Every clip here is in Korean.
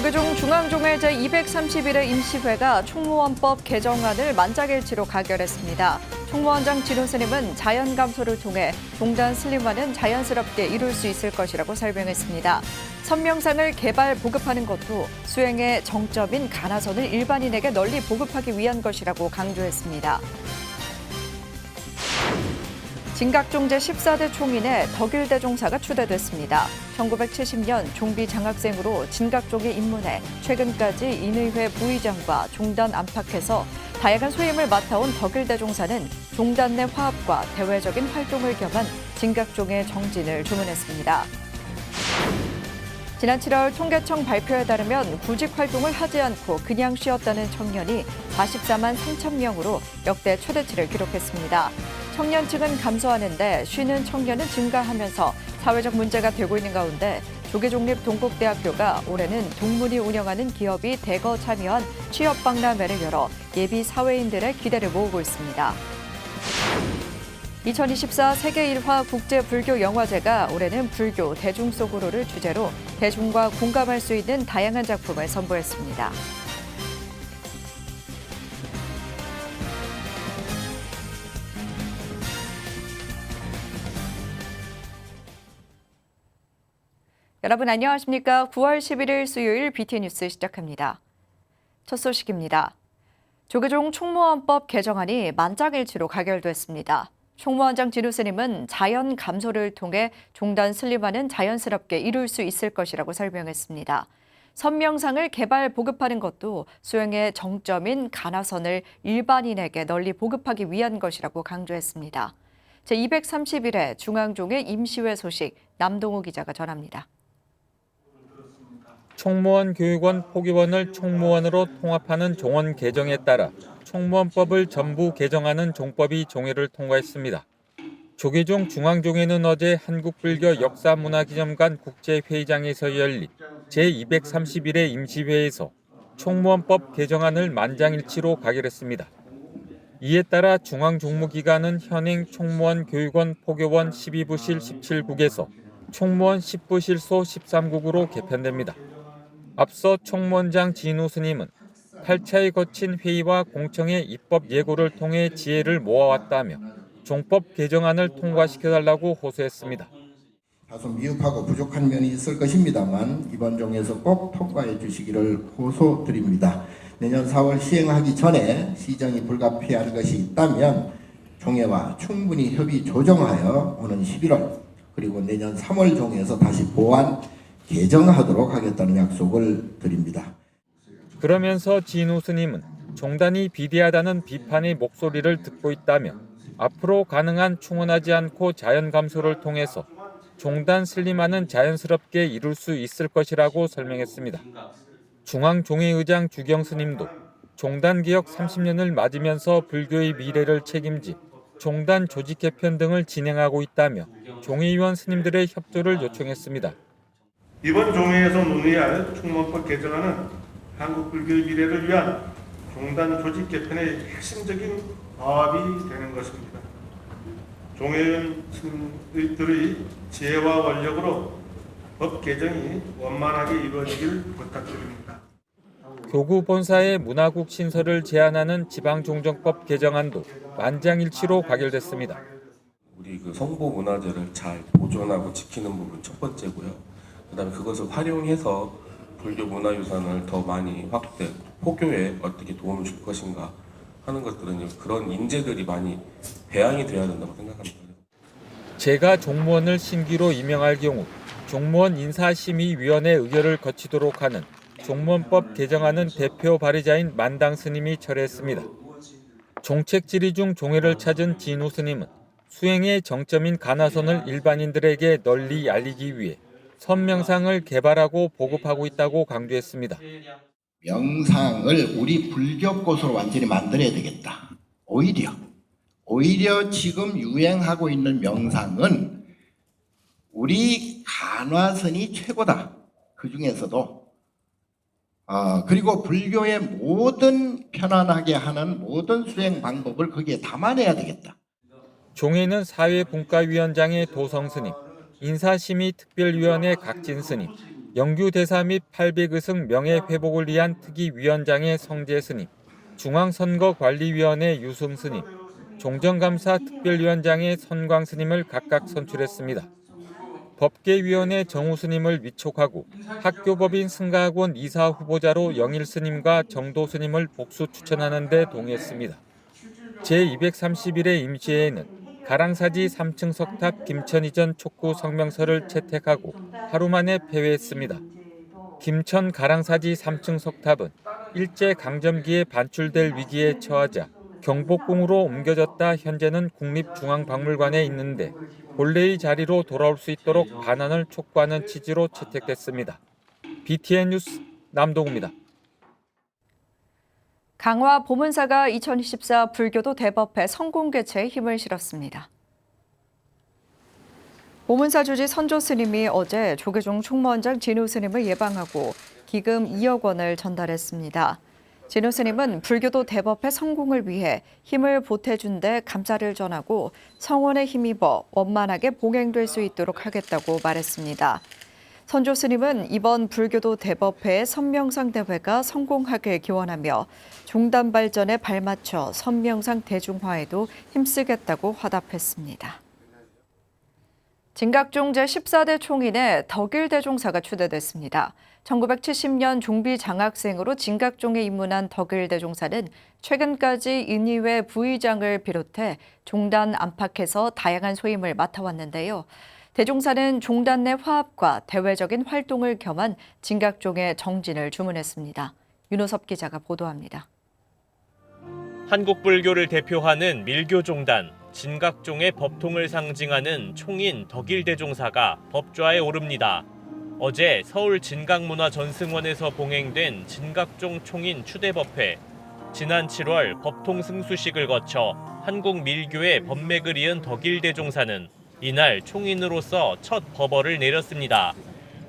조계종 중앙종회 제231회 임시회가 총무원법 개정안을 만장일치로 가결했습니다. 총무원장 진호 스님은 자연 감소를 통해 종단 슬림화는 자연스럽게 이룰 수 있을 것이라고 설명했습니다. 선명상을 개발 보급하는 것도 수행의 정점인 가나선을 일반인에게 널리 보급하기 위한 것이라고 강조했습니다. 진각종 제14대 총인의 덕일대종사가 추대됐습니다. 1970년 종비 장학생으로 진각종에 입문해 최근까지 인의회 부의장과 종단 안팎에서 다양한 소임을 맡아온 덕일대종사는 종단 내 화합과 대외적인 활동을 겸한 진각종의 정진을 주문했습니다. 지난 7월 통계청 발표에 따르면 구직 활동을 하지 않고 그냥 쉬었다는 청년이 44만 3천 명으로 역대 최대치를 기록했습니다. 청년층은 감소하는데 쉬는 청년은 증가하면서 사회적 문제가 되고 있는 가운데 조계종립 동국대학교가 올해는 동문이 운영하는 기업이 대거 참여한 취업박람회를 열어 예비 사회인들의 기대를 모으고 있습니다. 2024 세계 1화 국제불교영화제가 올해는 불교 대중 속으로를 주제로 대중과 공감할 수 있는 다양한 작품을 선보였습니다. 여러분 안녕하십니까? 9월 11일 수요일 BTN뉴스 시작합니다. 첫 소식입니다. 조계종 총무원법 개정안이 만장일치로 가결됐습니다. 총무원장 진호 스님은 자연 감소를 통해 종단 슬림화는 자연스럽게 이룰 수 있을 것이라고 설명했습니다. 선명상을 개발 보급하는 것도 수행의 정점인 가나선을 일반인에게 널리 보급하기 위한 것이라고 강조했습니다. 제231회 중앙종회 임시회 소식 남동우 기자가 전합니다. 총무원 교육원 포교원을 총무원으로 통합하는 종원 개정에 따라 총무원법을 전부 개정하는 종법이 종회를 통과했습니다. 조계종 중앙종회는 어제 한국불교 역사문화기념관 국제회의장에서 열린 제231회 임시회에서 총무원법 개정안을 만장일치로 가결했습니다. 이에 따라 중앙종무기관은 현행 총무원 교육원 포교원 12부실 17국에서 총무원 10부실소 13국으로 개편됩니다. 앞서 총무원장 진호 스님은 8차에 거친 회의와 공청회 입법 예고를 통해 지혜를 모아왔다며 종법 개정안을 통과시켜달라고 호소했습니다. 다소 미흡하고 부족한 면이 있을 것입니다만 이번 종에서 꼭 통과해 주시기를 호소드립니다. 내년 4월 시행하기 전에 시정이 불가피한 것이 있다면 종회와 충분히 협의 조정하여 오는 11월 그리고 내년 3월 종에서 다시 보완 개정하도록 하겠다는 약속을 드립니다. 그러면서 진호 스님은 종단이 비대하다는 비판의 목소리를 듣고 있다며 앞으로 가능한 충원하지 않고 자연 감소를 통해서 종단 슬림화는 자연스럽게 이룰 수 있을 것이라고 설명했습니다. 중앙종회의장 주경 스님도 종단 개혁 30년을 맞으면서 불교의 미래를 책임진 종단 조직 개편 등을 진행하고 있다며 종회의원 스님들의 협조를 요청했습니다. 이번 종회에서 논의할 총무원법 개정안은 한국 불교의 미래를 위한 종단 조직 개편의 핵심적인 과업이 되는 것입니다. 종회의원들의 지혜와 원력으로 법 개정이 원만하게 이루어지길 부탁드립니다. 교구 본사의 문화국 신설을 제한하는 지방종정법 개정안도 만장일치로 가결됐습니다. 우리 성보 문화재를 잘 보존하고 지키는 부분 첫 번째고요. 그다음에 그것을 활용해서 불교 문화유산을 더 많이 확대, 포교에 어떻게 도움을 줄 것인가 하는 것들은 그런 인재들이 많이 배양이 돼야 된다고 생각합니다. 제가 종무원을 신규로 임명할 경우 종무원 인사심의위원회 의결을 거치도록 하는 종무원법 개정안은 대표 발의자인 만당 스님이 철회했습니다. 종책 질의 중 종회를 찾은 진호 스님은 수행의 정점인 가나선을 일반인들에게 널리 알리기 위해 선명상을 개발하고 보급하고 있다고 강조했습니다. 명상을 우리 불교꽃으로 완전히 만들어야 되겠다. 오히려 지금 유행하고 있는 명상은 우리 간화선이 최고다. 그 중에서도 그리고 불교의 모든 편안하게 하는 모든 수행 방법을 거기에 담아내야 되겠다. 종회는 사회분과위원장의 도성 스님, 인사심의특별위원회 각진 스님, 영규대사 및 800의석 명예회복을 위한 특위위원장의 성재 스님, 중앙선거관리위원회 유승 스님, 종정감사 특별위원장의 선광 스님을 각각 선출했습니다. 법계위원회 정우 스님을 위촉하고 학교법인 승가학원 이사 후보자로 영일 스님과 정도 스님을 복수 추천하는 데 동의했습니다. 제231회 임시회에는 가랑사지 3층 석탑 김천이 전 촉구 성명서를 채택하고 하루 만에 폐회했습니다. 김천 가랑사지 3층 석탑은 일제강점기에 반출될 위기에 처하자 경복궁으로 옮겨졌다 현재는 국립중앙박물관에 있는데 본래의 자리로 돌아올 수 있도록 반환을 촉구하는 취지로 채택됐습니다. BTN 뉴스 남동우입니다. 강화 보문사가 2024 불교도 대법회 성공 개최에 힘을 실었습니다. 보문사 주지 선조 스님이 어제 조계종 총무원장 진우 스님을 예방하고 기금 2억 원을 전달했습니다. 진우 스님은 불교도 대법회 성공을 위해 힘을 보태준 데 감사를 전하고 성원에 힘입어 원만하게 봉행될 수 있도록 하겠다고 말했습니다. 선조 스님은 이번 불교도 대법회의 선명상 대회가 성공하길 기원하며 종단 발전에 발맞춰 선명상 대중화에도 힘쓰겠다고 화답했습니다. 진각종 제14대 총인의 덕일대종사가 추대됐습니다. 1970년 종비 장학생으로 진각종에 입문한 덕일대종사는 최근까지 인의회 부의장을 비롯해 종단 안팎에서 다양한 소임을 맡아왔는데요. 대종사는 종단 내 화합과 대외적인 활동을 겸한 진각종의 정진을 주문했습니다. 윤호섭 기자가 보도합니다. 한국 불교를 대표하는 밀교종단, 진각종의 법통을 상징하는 총인 덕일대종사가 법좌에 오릅니다. 어제 서울 진각문화전승원에서 봉행된 진각종 총인 추대법회. 지난 7월 법통 승수식을 거쳐 한국 밀교의 법맥을 이은 덕일대종사는 이날 총인으로서 첫 법어를 내렸습니다.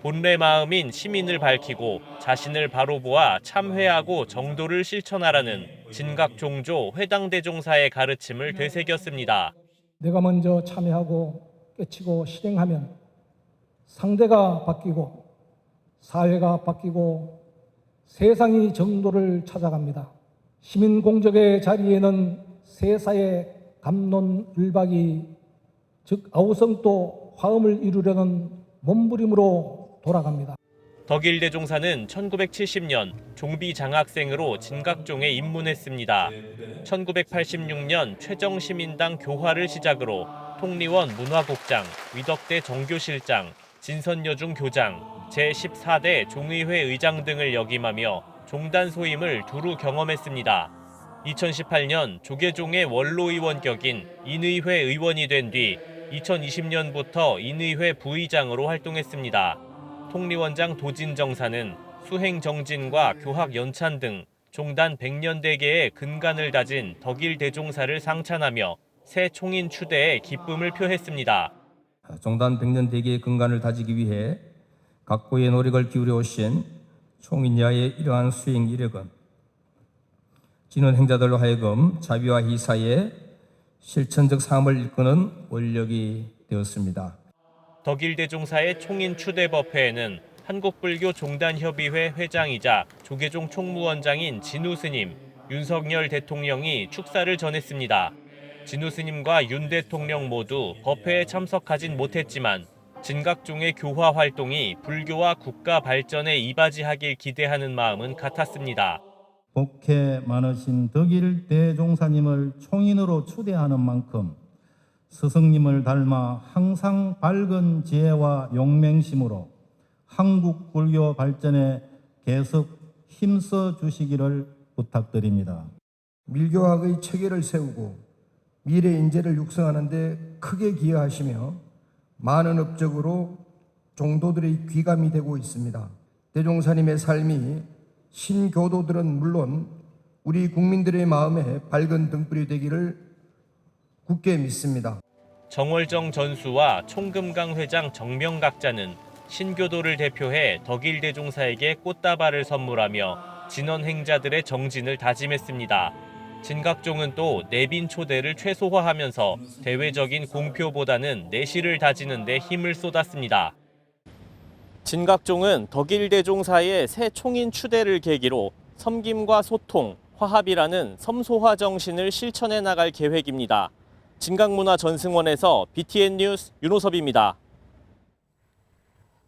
본래 마음인 시민을 밝히고 자신을 바로 보아 참회하고 정도를 실천하라는 진각종조 회당대종사의 가르침을 되새겼습니다. 내가 먼저 참회하고 깨치고 실행하면 상대가 바뀌고 사회가 바뀌고 세상이 정도를 찾아갑니다. 시민 공적의 자리에는 세사의 갑론을박이 즉 아우성도 화음을 이루려는 몸부림으로 돌아갑니다. 덕일대종사는 1970년 종비 장학생으로 진각종에 입문했습니다. 1986년 최정시민당 교화를 시작으로 통리원 문화국장, 위덕대 정교실장, 진선여중 교장, 제14대 종의회 의장 등을 역임하며 종단 소임을 두루 경험했습니다. 2018년 조계종의 원로의원 격인 인의회 의원이 된 뒤 2020년부터 인의회 부의장으로 활동했습니다. 통리원장 도진정사는 수행정진과 교학 연찬 등 종단 100년 대계의 근간을 다진 덕일대종사를 상찬하며 새 총인 추대에 기쁨을 표했습니다. 종단 100년 대계의 근간을 다지기 위해 각고의 노력을 기울여 오신 총인야의 이러한 수행 이력은 지는 행자들로 하여금 자비와 희사의 실천적 삶을 이끄는 원력이 되었습니다. 덕일대종사의 총인 추대법회에는 한국불교 종단협의회 회장이자 조계종 총무원장인 진우 스님, 윤석열 대통령이 축사를 전했습니다. 진우 스님과 윤 대통령 모두 법회에 참석하진 못했지만 진각종의 교화 활동이 불교와 국가 발전에 이바지하길 기대하는 마음은 같았습니다. 복회 많으신 덕일 대종사님을 총인으로 추대하는 만큼 스승님을 닮아 항상 밝은 지혜와 용맹심으로 한국 불교 발전에 계속 힘써 주시기를 부탁드립니다. 밀교학의 체계를 세우고 미래 인재를 육성하는 데 크게 기여하시며 많은 업적으로 종도들의 귀감이 되고 있습니다. 대종사님의 삶이 신교도들은 물론 우리 국민들의 마음에 밝은 등불이 되기를 굳게 믿습니다. 정월정 전수와 총금강 회장 정명각자는 신교도를 대표해 덕일대종사에게 꽃다발을 선물하며 진원 행자들의 정진을 다짐했습니다. 진각종은 또 내빈 초대를 최소화하면서 대외적인 공표보다는 내실을 다지는 데 힘을 쏟았습니다. 진각종은 덕일대종사의 새 총인 추대를 계기로 섬김과 소통, 화합이라는 섬소화 정신을 실천해 나갈 계획입니다. 진각문화전승원에서 BTN 뉴스 윤호섭입니다.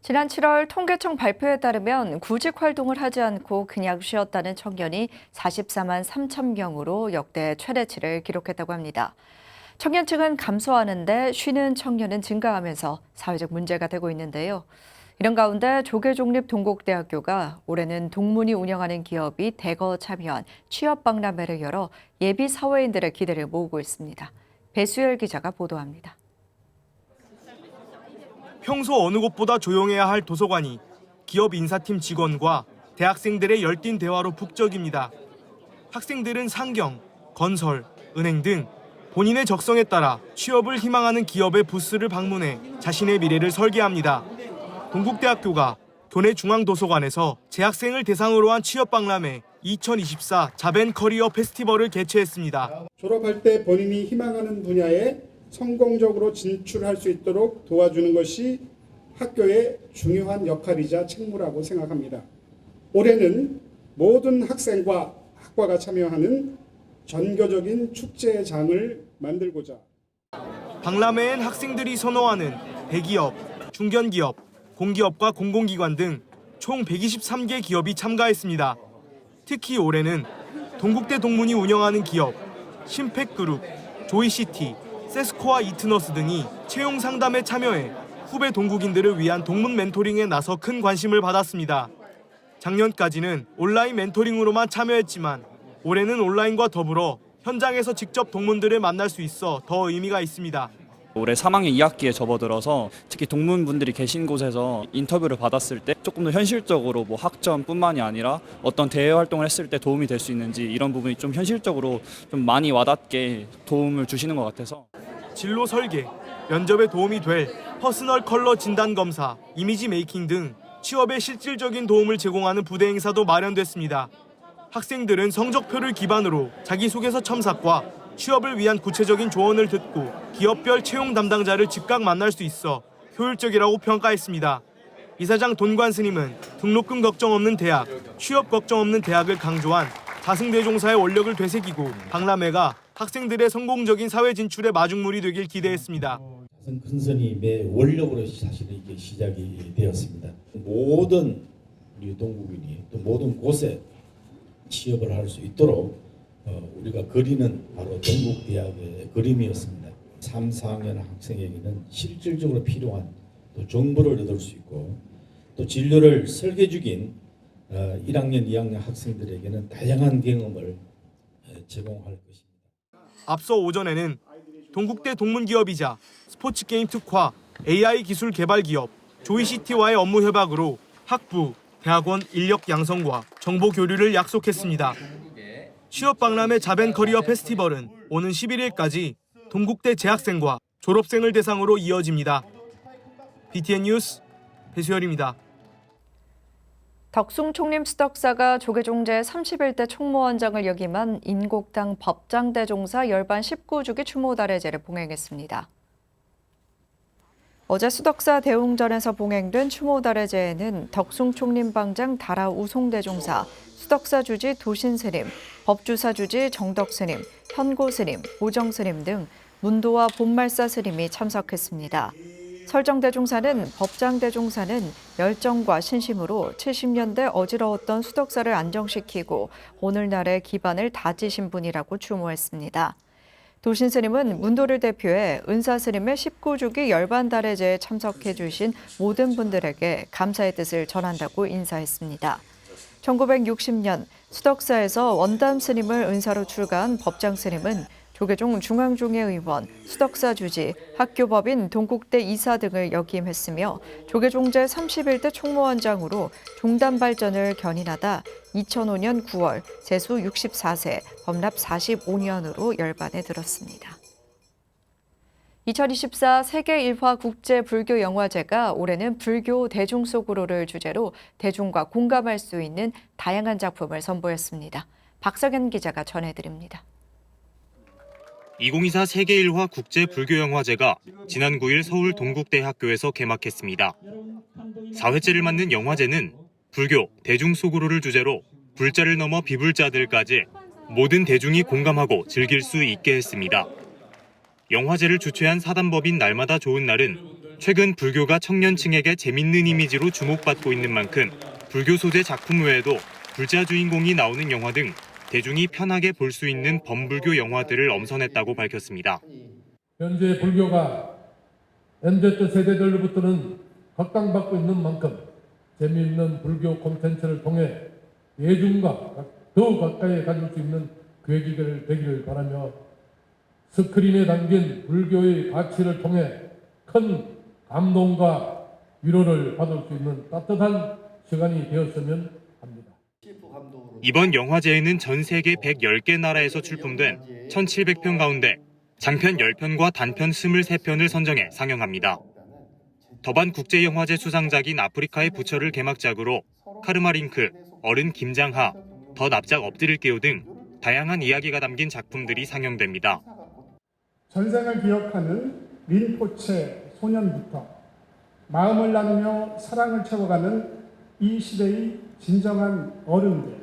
지난 7월 통계청 발표에 따르면 구직 활동을 하지 않고 그냥 쉬었다는 청년이 44만 3천 명으로 역대 최대치를 기록했다고 합니다. 청년층은 감소하는데 쉬는 청년은 증가하면서 사회적 문제가 되고 있는데요. 이런 가운데 조계종립 동국대학교가 올해는 동문이 운영하는 기업이 대거 참여한 취업 박람회를 열어 예비 사회인들의 기대를 모으고 있습니다. 배수열 기자가 보도합니다. 평소 어느 곳보다 조용해야 할 도서관이 기업 인사팀 직원과 대학생들의 열띤 대화로 북적입니다. 학생들은 상경, 건설, 은행 등 본인의 적성에 따라 취업을 희망하는 기업의 부스를 방문해 자신의 미래를 설계합니다. 동국대학교가 교내 중앙도서관에서 재학생을 대상으로 한 취업박람회 2024 자벤커리어 페스티벌을 개최했습니다. 졸업할 때 본인이 희망하는 분야에 성공적으로 진출할 수 있도록 도와주는 것이 학교의 중요한 역할이자 책무라고 생각합니다. 올해는 모든 학생과 학과가 참여하는 전교적인 축제장을 만들고자. 박람회엔 학생들이 선호하는 대기업, 중견기업, 공기업과 공공기관 등 총 123개 기업이 참가했습니다. 특히 올해는 동국대 동문이 운영하는 기업, 심팩그룹, 조이시티, 세스코와 이트너스 등이 채용 상담에 참여해 후배 동국인들을 위한 동문 멘토링에 나서 큰 관심을 받았습니다. 작년까지는 온라인 멘토링으로만 참여했지만 올해는 온라인과 더불어 현장에서 직접 동문들을 만날 수 있어 더 의미가 있습니다. 올해 3학년 2학기에 접어들어서 특히 동문분들이 계신 곳에서 인터뷰를 받았을 때 조금 더 현실적으로 뭐 학점뿐만이 아니라 어떤 대외 활동을 했을 때 도움이 될 수 있는지 이런 부분이 좀 현실적으로 좀 많이 와닿게 도움을 주시는 것 같아서. 진로 설계, 면접에 도움이 될 퍼스널 컬러 진단 검사, 이미지 메이킹 등 취업에 실질적인 도움을 제공하는 부대 행사도 마련됐습니다. 학생들은 성적표를 기반으로 자기소개서 첨삭과 취업을 위한 구체적인 조언을 듣고 기업별 채용 담당자를 즉각 만날 수 있어 효율적이라고 평가했습니다. 이사장 돈관 스님은 등록금 걱정 없는 대학, 취업 걱정 없는 대학을 강조한 자승대종사의 원력을 되새기고 박람회가 학생들의 성공적인 사회 진출의 마중물이 되길 기대했습니다. 자승근선이 매 원력으로 사실은 이게 시작이 되었습니다. 모든 우리 동국인이 또 모든 곳에 취업을 할 수 있도록 우리가 그리는 바로 동국대학의 그림이었습니다. 3, 4학년 학생에게는 실질적으로 필요한 또 정보를 얻을 수 있고 또 진로를 설계 중인 1학년, 2학년 학생들에게는 다양한 경험을 제공할 것입니다. 앞서 오전에는 동국대 동문기업이자 스포츠게임 특화, AI 기술 개발 기업, 조이시티와의 업무 협약으로 학부, 대학원 인력 양성과 정보 교류를 약속했습니다. 취업박람회 자벤커리어 페스티벌은 오는 11일까지 동국대 재학생과 졸업생을 대상으로 이어집니다. BTN 뉴스 배수열입니다. 덕숭 총림 수덕사가 조계종 제31대 총무원장을 역임한 인곡당 법장대종사 열반 19주기 추모달의제를 봉행했습니다. 어제 수덕사 대웅전에서 봉행된 추모달의제에는 덕숭 총림방장 다라 우송대종사, 수덕사 주지 도신스님, 법주사 주지 정덕스님, 현고스님, 보정스님 등 문도와 본말사 스님이 참석했습니다. 설정대종사는 법장대종사는 열정과 신심으로 70년대 어지러웠던 수덕사를 안정시키고 오늘날의 기반을 다지신 분이라고 추모했습니다. 도신스님은 문도를 대표해 은사스님의 19주기 열반달의제에 참석해 주신 모든 분들에게 감사의 뜻을 전한다고 인사했습니다. 1960년 수덕사에서 원담 스님을 은사로 출가한 법장 스님은 조계종 중앙종회의원, 수덕사 주지, 학교법인 동국대 이사 등을 역임했으며 조계종 제31대 총무원장으로 종단 발전을 견인하다 2005년 9월 세수 64세, 법납 45년으로 열반에 들었습니다. 2024 세계 1화 국제 불교 영화제가 올해는 불교 대중 속으로를 주제로 대중과 공감할 수 있는 다양한 작품을 선보였습니다. 박석연 기자가 전해드립니다. 2024 세계일화 국제불교영화제가 지난 9일 서울 동국대학교에서 개막했습니다. 4회째를 맞는 영화제는 불교, 대중소구로를 주제로 불자를 넘어 비불자들까지 모든 대중이 공감하고 즐길 수 있게 했습니다. 영화제를 주최한 사단법인 날마다 좋은 날은 최근 불교가 청년층에게 재밌는 이미지로 주목받고 있는 만큼 불교 소재 작품 외에도 불자 주인공이 나오는 영화 등 대중이 편하게 볼 수 있는 범불교 영화들을 엄선했다고 밝혔습니다. 현재 불교가 MZ 세대들로부터는 각광받고 있는 만큼 재미있는 불교 콘텐츠를 통해 대중과 더 가까이 가질 수 있는 계기가 되기를 바라며 스크린에 담긴 불교의 가치를 통해 큰 감동과 위로를 받을 수 있는 따뜻한 시간이 되었으면 합니다. 이번 영화제에는 전 세계 110개 나라에서 출품된 1,700편 가운데 장편 10편과 단편 23편을 선정해 상영합니다. 더반 국제영화제 수상작인 아프리카의 부처를 개막작으로 카르마링크, 어른 김장하, 더 납작 엎드릴게요 등 다양한 이야기가 담긴 작품들이 상영됩니다. 전생을 기억하는 린포체 소년부터 마음을 나누며 사랑을 채워가는 이 시대의 진정한 어른들,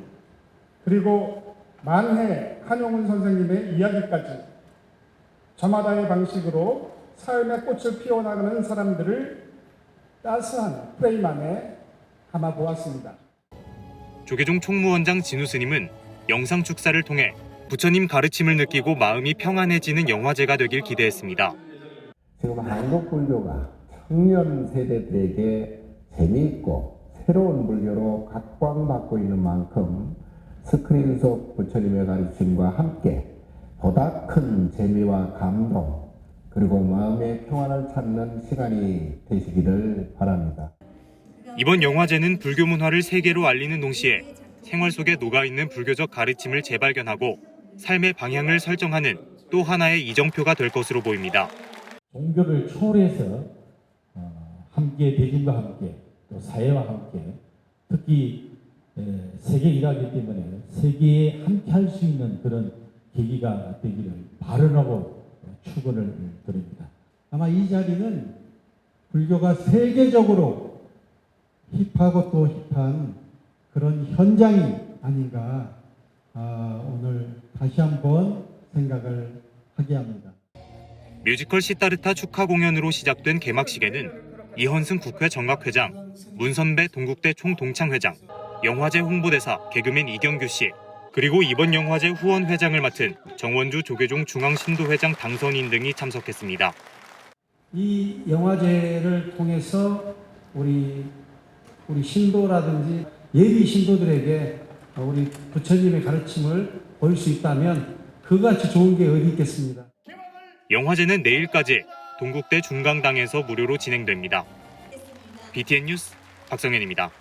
그리고 만해 한용운 선생님의 이야기까지 저마다의 방식으로 삶의 꽃을 피워나가는 사람들을 따스한 프레임 안에 담아보았습니다. 조계종 총무원장 진우 스님은 영상 축사를 통해 부처님 가르침을 느끼고 마음이 평안해지는 영화제가 되길 기대했습니다. 지금 한국 불교가 청년 세대들에게 재미있고 새로운 불교로 각광받고 있는 만큼 스크린 속 부처님의 가르침과 함께 보다 큰 재미와 감동 그리고 마음의 평안을 찾는 시간이 되시기를 바랍니다. 이번 영화제는 불교 문화를 세계로 알리는 동시에 생활 속에 녹아있는 불교적 가르침을 재발견하고 삶의 방향을 설정하는 또 하나의 이정표가 될 것으로 보입니다. 종교를 초월해서 함께 대중과 함께 또 사회와 함께 특히 세계 일하기 때문에 세계에 함께 할 수 있는 그런 계기가 되기를 발언하고 축원을 드립니다. 아마 이 자리는 불교가 세계적으로 힙하고 또 힙한 그런 현장이 아닌가 오늘 다시 한번 생각을 하게 합니다. 뮤지컬 시타르타 축하 공연으로 시작된 개막식에는 이헌승 국회 정각회장, 문선배 동국대 총동창회장, 영화제 홍보대사 개그맨 이경규 씨, 그리고 이번 영화제 후원회장을 맡은 정원주 조계종 중앙신도회장 당선인 등이 참석했습니다. 이 영화제를 통해서 우리 신도라든지 예비 신도들에게 우리 부처님의 가르침을 볼 수 있다면 그같이 좋은 게 어디 있겠습니다. 영화제는 내일까지 동국대 중강당에서 무료로 진행됩니다. BTN 뉴스 박성현입니다.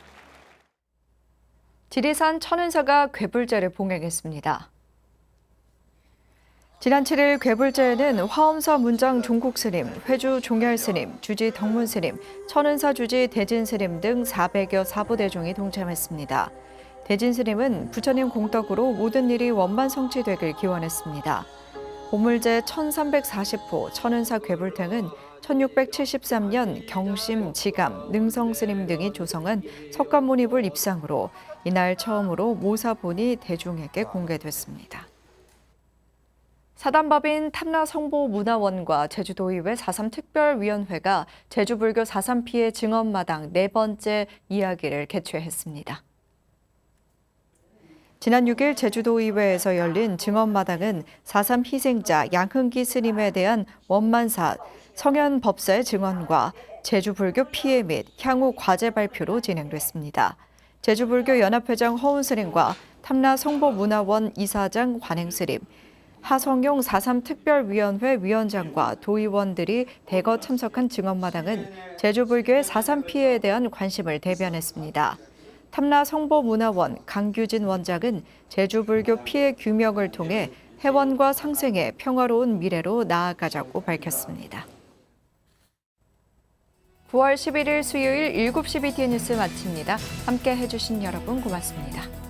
지리산 천은사가 괴불제를 봉행했습니다. 지난 7일 괴불제에는 화엄사 문장 종국스님, 회주 종열스님, 주지 덕문스님, 천은사 주지 대진스님 등 400여 사부대종이 동참했습니다. 대진스님은 부처님 공덕으로 모든 일이 원만성취되길 기원했습니다. 보물제 1340호 천은사 괴불탱은 1673년 경심, 지감, 능성스님 등이 조성한 석가모니불 입상으로 이날 처음으로 모사본이 대중에게 공개됐습니다. 사단법인 탐라성보문화원과 제주도의회 4.3특별위원회가 제주불교 4.3 피해 증언마당 4번째 이야기를 개최했습니다. 지난 6일 제주도의회에서 열린 증언마당은 4.3 희생자 양흥기 스님에 대한 원만사, 성현법사의 증언과 제주불교 피해 및 향후 과제 발표로 진행됐습니다. 제주불교 연합회장 허운 스님과 탐라성보문화원 이사장 관행 스님, 하성용 4.3 특별위원회 위원장과 도의원들이 대거 참석한 증언마당은 제주불교의 4.3 피해에 대한 관심을 대변했습니다. 탐라성보문화원 강규진 원장은 제주불교 피해 규명을 통해 해원과 상생의 평화로운 미래로 나아가자고 밝혔습니다. 9월 11일 수요일 7시 BTN 뉴스 마칩니다. 함께 해주신 여러분 고맙습니다.